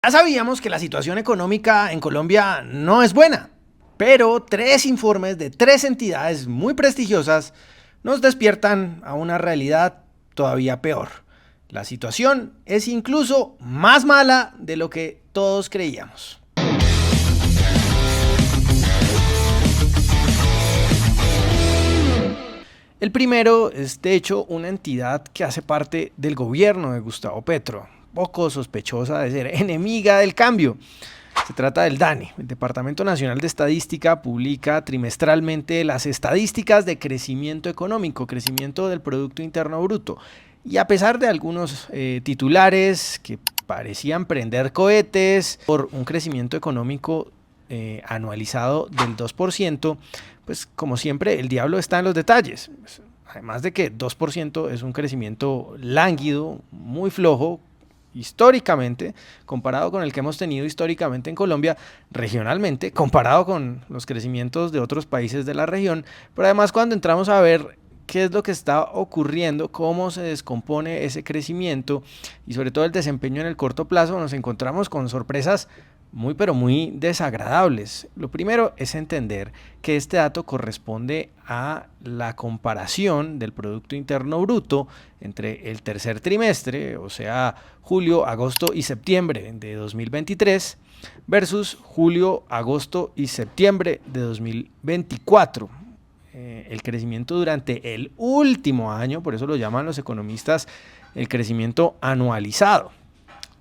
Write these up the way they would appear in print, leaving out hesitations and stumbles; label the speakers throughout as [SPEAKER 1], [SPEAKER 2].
[SPEAKER 1] Ya sabíamos que la situación económica en Colombia no es buena, pero tres informes de tres entidades muy prestigiosas nos despiertan a una realidad todavía peor. La situación es incluso más mala de lo que todos creíamos. El primero es, de hecho, una entidad que hace parte del gobierno de Gustavo Petro, poco sospechosa de ser enemiga del cambio. Se trata del DANE. El Departamento Nacional de Estadística publica trimestralmente las estadísticas de crecimiento económico, crecimiento del Producto Interno Bruto. Y a pesar de algunos titulares que parecían prender cohetes por un crecimiento económico anualizado del 2%, pues como siempre el diablo está en los detalles. Además de que 2% es un crecimiento lánguido, muy flojo, históricamente, comparado con el que hemos tenido históricamente en Colombia, regionalmente, comparado con los crecimientos de otros países de la región, pero además cuando entramos a ver qué es lo que está ocurriendo, cómo se descompone ese crecimiento y sobre todo el desempeño en el corto plazo, nos encontramos con sorpresas muy pero muy desagradables. Lo primero es entender que este dato corresponde a la comparación del Producto Interno Bruto entre el tercer trimestre, o sea, julio, agosto y septiembre de 2023 versus julio, agosto y septiembre de 2024. El crecimiento durante el último año, por eso lo llaman los economistas el crecimiento anualizado.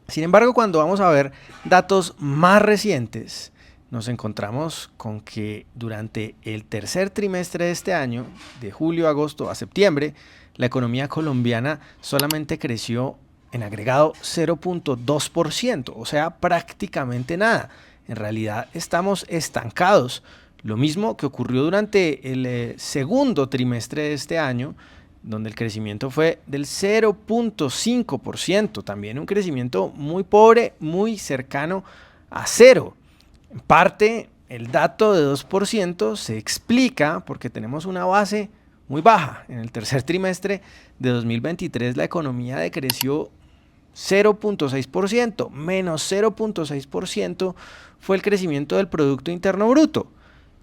[SPEAKER 1] Sin embargo, cuando vamos a ver datos más recientes, nos encontramos con que durante el tercer trimestre de este año, de julio, agosto a septiembre, la economía colombiana solamente creció en agregado 0.2%, o sea, prácticamente nada. En realidad estamos estancados. Lo mismo que ocurrió durante el segundo trimestre de este año, donde el crecimiento fue del 0.5%, también un crecimiento muy pobre, muy cercano a cero. En parte, el dato de 2% se explica porque tenemos una base muy baja. En el tercer trimestre de 2023 la economía decreció 0.6%, menos 0.6% fue el crecimiento del Producto Interno Bruto.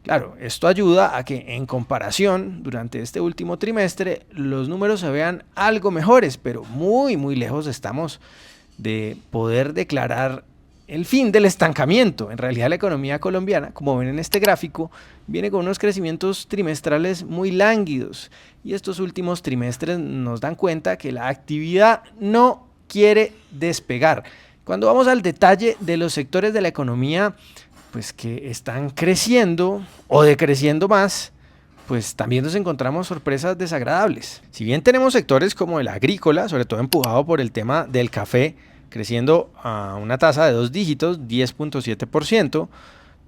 [SPEAKER 1] Claro, esto ayuda a que en comparación durante este último trimestre los números se vean algo mejores, pero muy lejos estamos de poder declarar el fin del estancamiento. En realidad la economía colombiana, como ven en este gráfico, viene con unos crecimientos trimestrales muy lánguidos y estos últimos trimestres nos dan cuenta que la actividad no quiere despegar. Cuando vamos al detalle de los sectores de la economía, pues que están creciendo o decreciendo más, pues también nos encontramos sorpresas desagradables. Si bien tenemos sectores como el agrícola, sobre todo empujado por el tema del café, creciendo a una tasa de 2 dígitos, 10.7%,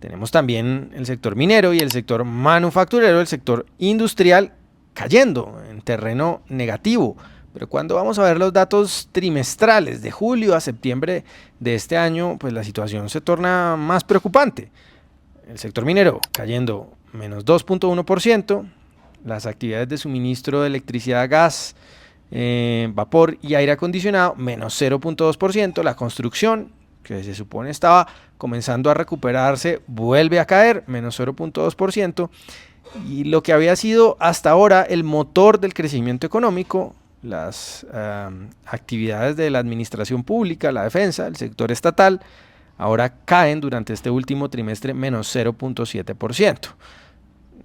[SPEAKER 1] tenemos también el sector minero y el sector manufacturero, el sector industrial cayendo en terreno negativo. Pero cuando vamos a ver los datos trimestrales de julio a septiembre de este año, pues la situación se torna más preocupante. El sector minero cayendo menos 2.1%, las actividades de suministro de electricidad, gas, vapor y aire acondicionado menos 0.2%, la construcción, que se supone estaba comenzando a recuperarse, vuelve a caer menos 0.2%, y lo que había sido hasta ahora el motor del crecimiento económico, las actividades de la administración pública, la defensa, el sector estatal, ahora caen durante este último trimestre menos 0.7%.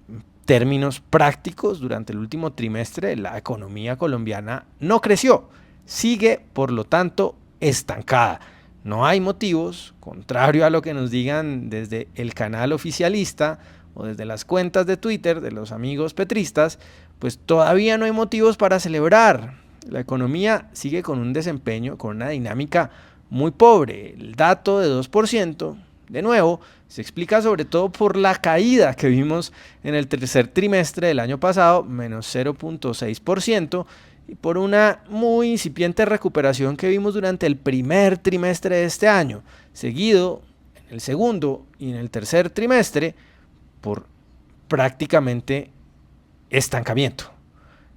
[SPEAKER 1] En términos prácticos, durante el último trimestre la economía colombiana no creció, sigue por lo tanto estancada. No hay motivos, contrario a lo que nos digan desde el canal oficialista o desde las cuentas de Twitter de los amigos petristas, pues todavía no hay motivos para celebrar. La economía sigue con un desempeño, con una dinámica muy pobre. El dato de 2%, de nuevo, se explica sobre todo por la caída que vimos en el tercer trimestre del año pasado, menos 0.6%, y por una muy incipiente recuperación que vimos durante el primer trimestre de este año, seguido en el segundo y en el tercer trimestre por prácticamente estancamiento.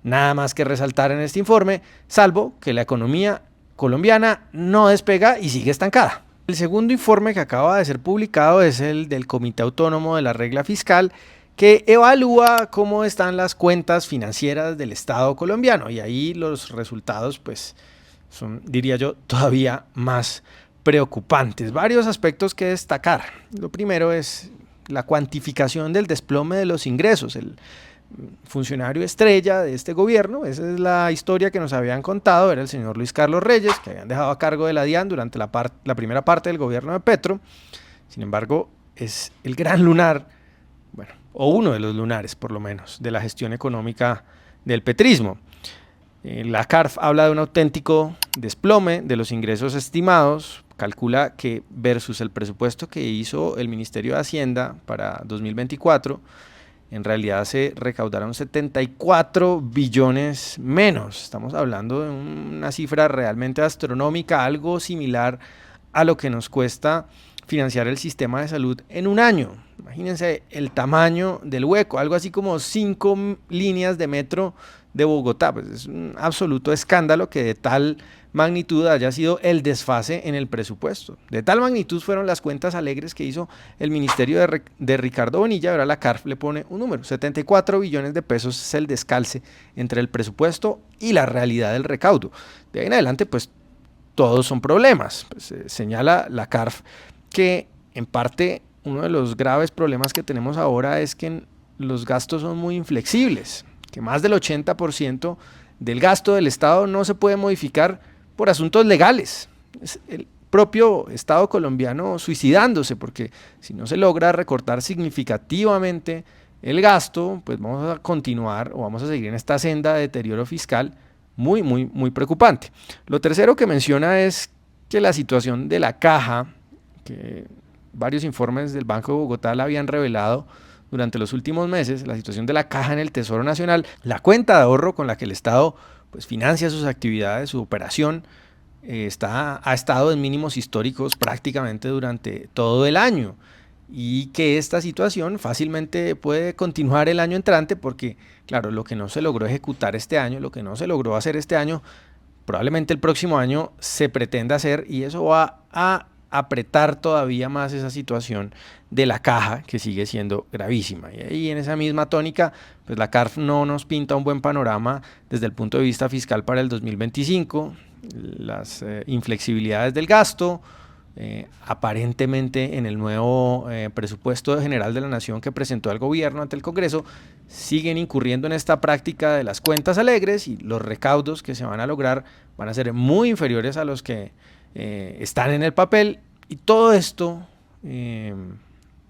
[SPEAKER 1] Nada más que resaltar en este informe, salvo que la economía colombiana no despega y sigue estancada. El segundo informe que acaba de ser publicado es el del Comité Autónomo de la Regla Fiscal, que evalúa cómo están las cuentas financieras del Estado colombiano, y ahí los resultados pues son, diría yo, todavía más preocupantes. Varios aspectos que destacar. Lo primero es la cuantificación del desplome de los ingresos. El funcionario estrella de este gobierno, esa es la historia que nos habían contado, era el señor Luis Carlos Reyes, que habían dejado a cargo de la DIAN durante la primera parte del gobierno de Petro. Sin embargo, es el gran lunar, bueno, o uno de los lunares por lo menos, de la gestión económica del petrismo. La CARF habla de un auténtico desplome de los ingresos estimados, calcula que versus el presupuesto que hizo el Ministerio de Hacienda para 2024, en realidad se recaudaron 74 billones menos. Estamos hablando de una cifra realmente astronómica, algo similar a lo que nos cuesta financiar el sistema de salud en un año. Imagínense el tamaño del hueco, algo así como 5 líneas de metro de Bogotá. Pues es un absoluto escándalo que de tal magnitud haya sido el desfase en el presupuesto. De tal magnitud fueron las cuentas alegres que hizo el ministerio de Ricardo Bonilla. Ahora la CARF le pone un número, 74 billones de pesos es el descalce entre el presupuesto y la realidad del recaudo. De ahí en adelante, pues todos son problemas. Pues, señala la CARF que en parte uno de los graves problemas que tenemos ahora es que los gastos son muy inflexibles, que más del 80% del gasto del Estado no se puede modificar por asuntos legales. Es el propio Estado colombiano suicidándose, porque si no se logra recortar significativamente el gasto, pues vamos a continuar o vamos a seguir en esta senda de deterioro fiscal muy preocupante. Lo tercero que menciona es que la situación de la caja, que varios informes del Banco de Bogotá la habían revelado durante los últimos meses, la situación de la caja en el Tesoro Nacional, la cuenta de ahorro con la que el Estado pues financia sus actividades, su operación, ha estado en mínimos históricos prácticamente durante todo el año, y que esta situación fácilmente puede continuar el año entrante porque, claro, lo que no se logró ejecutar este año, lo que no se logró hacer este año, probablemente el próximo año se pretenda hacer, y eso va a apretar todavía más esa situación de la caja, que sigue siendo gravísima. Y ahí en esa misma tónica, pues la CARF no nos pinta un buen panorama desde el punto de vista fiscal para el 2025, las inflexibilidades del gasto, aparentemente en el nuevo presupuesto general de la Nación que presentó el gobierno ante el Congreso, siguen incurriendo en esta práctica de las cuentas alegres, y los recaudos que se van a lograr van a ser muy inferiores a los que están en el papel, y todo esto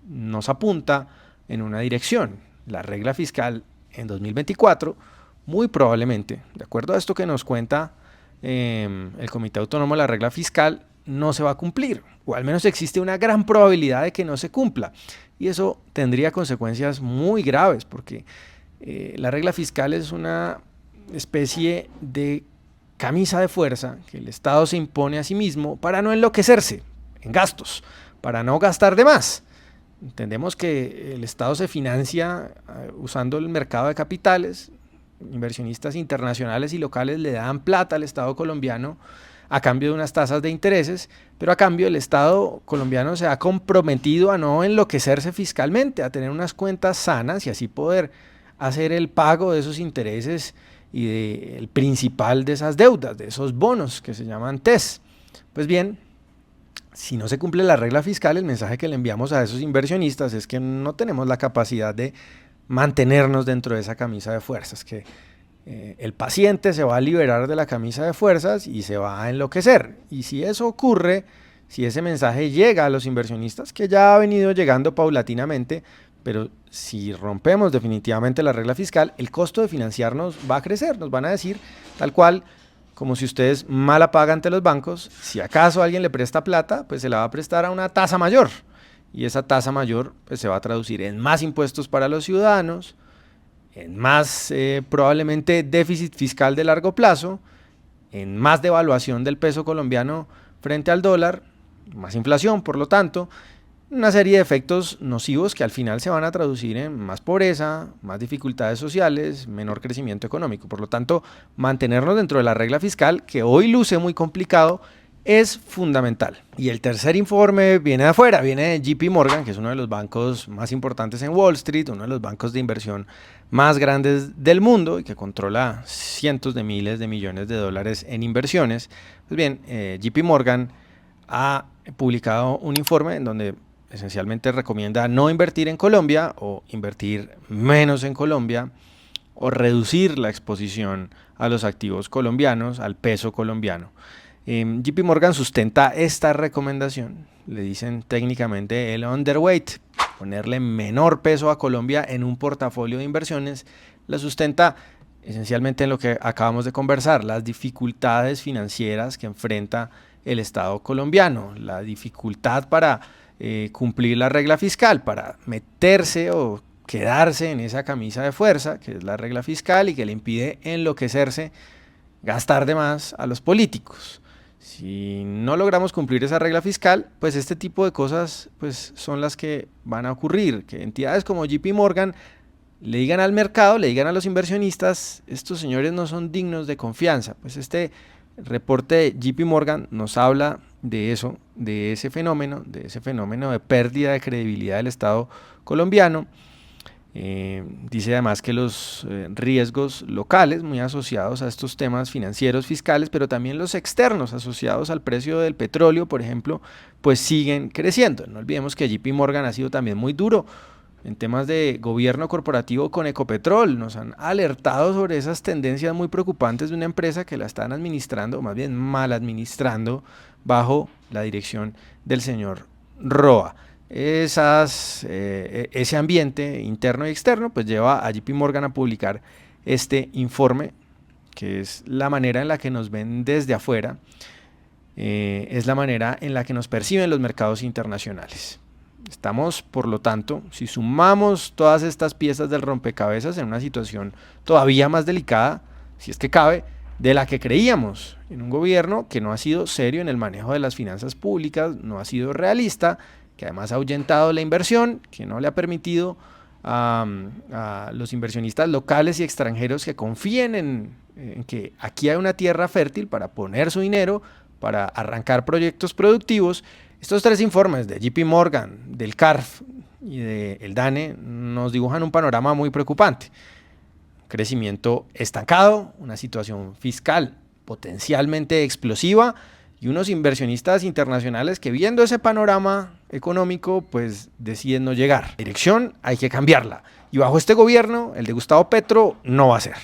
[SPEAKER 1] nos apunta en una dirección. La regla fiscal en 2024 muy probablemente, de acuerdo a esto que nos cuenta el Comité Autónomo de la Regla Fiscal, no se va a cumplir, o al menos existe una gran probabilidad de que no se cumpla, y eso tendría consecuencias muy graves porque la regla fiscal es una especie de camisa de fuerza que el Estado se impone a sí mismo para no enloquecerse en gastos, para no gastar de más. Entendemos que el Estado se financia usando el mercado de capitales, inversionistas internacionales y locales le dan plata al Estado colombiano a cambio de unas tasas de intereses, pero a cambio el Estado colombiano se ha comprometido a no enloquecerse fiscalmente, a tener unas cuentas sanas y así poder hacer el pago de esos intereses y el principal de esas deudas, de esos bonos que se llaman TES. Pues bien, si no se cumple la regla fiscal, el mensaje que le enviamos a esos inversionistas es que no tenemos la capacidad de mantenernos dentro de esa camisa de fuerzas, que el paciente se va a liberar de la camisa de fuerzas y se va a enloquecer. Y si eso ocurre, si ese mensaje llega a los inversionistas, que ya ha venido llegando paulatinamente, pero si rompemos definitivamente la regla fiscal, el costo de financiarnos va a crecer. Nos van a decir, tal cual, como si ustedes mala paga ante los bancos, si acaso alguien le presta plata, pues se la va a prestar a una tasa mayor. Y esa tasa mayor pues, se va a traducir en más impuestos para los ciudadanos, en más probablemente déficit fiscal de largo plazo, en más devaluación del peso colombiano frente al dólar, más inflación, por lo tanto, una serie de efectos nocivos que al final se van a traducir en más pobreza, más dificultades sociales, menor crecimiento económico. Por lo tanto, mantenernos dentro de la regla fiscal, que hoy luce muy complicado, es fundamental. Y el tercer informe viene de afuera, viene de JP Morgan, que es uno de los bancos más importantes en Wall Street, uno de los bancos de inversión más grandes del mundo y que controla cientos de miles de millones de dólares en inversiones. Pues bien, JP Morgan ha publicado un informe en donde esencialmente recomienda no invertir en Colombia o invertir menos en Colombia o reducir la exposición a los activos colombianos, al peso colombiano. JP Morgan sustenta esta recomendación, le dicen técnicamente el underweight, ponerle menor peso a Colombia en un portafolio de inversiones, la sustenta esencialmente en lo que acabamos de conversar, las dificultades financieras que enfrenta el Estado colombiano, la dificultad para cumplir la regla fiscal, para meterse o quedarse en esa camisa de fuerza, que es la regla fiscal y que le impide enloquecerse, gastar de más a los políticos. Si no logramos cumplir esa regla fiscal, pues este tipo de cosas pues, son las que van a ocurrir, que entidades como JP Morgan le digan al mercado, le digan a los inversionistas, estos señores no son dignos de confianza. Pues este reporte de JP Morgan nos habla de eso, de ese fenómeno de pérdida de credibilidad del Estado colombiano. Dice además que los riesgos locales muy asociados a estos temas financieros, fiscales, pero también los externos asociados al precio del petróleo, por ejemplo, pues siguen creciendo. No olvidemos que JP Morgan ha sido también muy duro en temas de gobierno corporativo con Ecopetrol. Nos han alertado sobre esas tendencias muy preocupantes de una empresa que la están administrando, o más bien mal administrando, bajo la dirección del señor Roa. Ese ambiente interno y externo pues lleva a JP Morgan a publicar este informe, que es la manera en la que nos ven desde afuera, es la manera en la que nos perciben los mercados internacionales. Estamos, por lo tanto, si sumamos todas estas piezas del rompecabezas, en una situación todavía más delicada, si es que cabe, de la que creíamos, en un gobierno que no ha sido serio en el manejo de las finanzas públicas, no ha sido realista, que además ha ahuyentado la inversión, que no le ha permitido a los inversionistas locales y extranjeros que confíen en que aquí hay una tierra fértil para poner su dinero, para arrancar proyectos productivos. Estos tres informes de JP Morgan, del CARF y del DANE nos dibujan un panorama muy preocupante. Crecimiento estancado, una situación fiscal potencialmente explosiva y unos inversionistas internacionales que, viendo ese panorama económico, pues deciden no llegar. La dirección hay que cambiarla y bajo este gobierno, el de Gustavo Petro, no va a ser.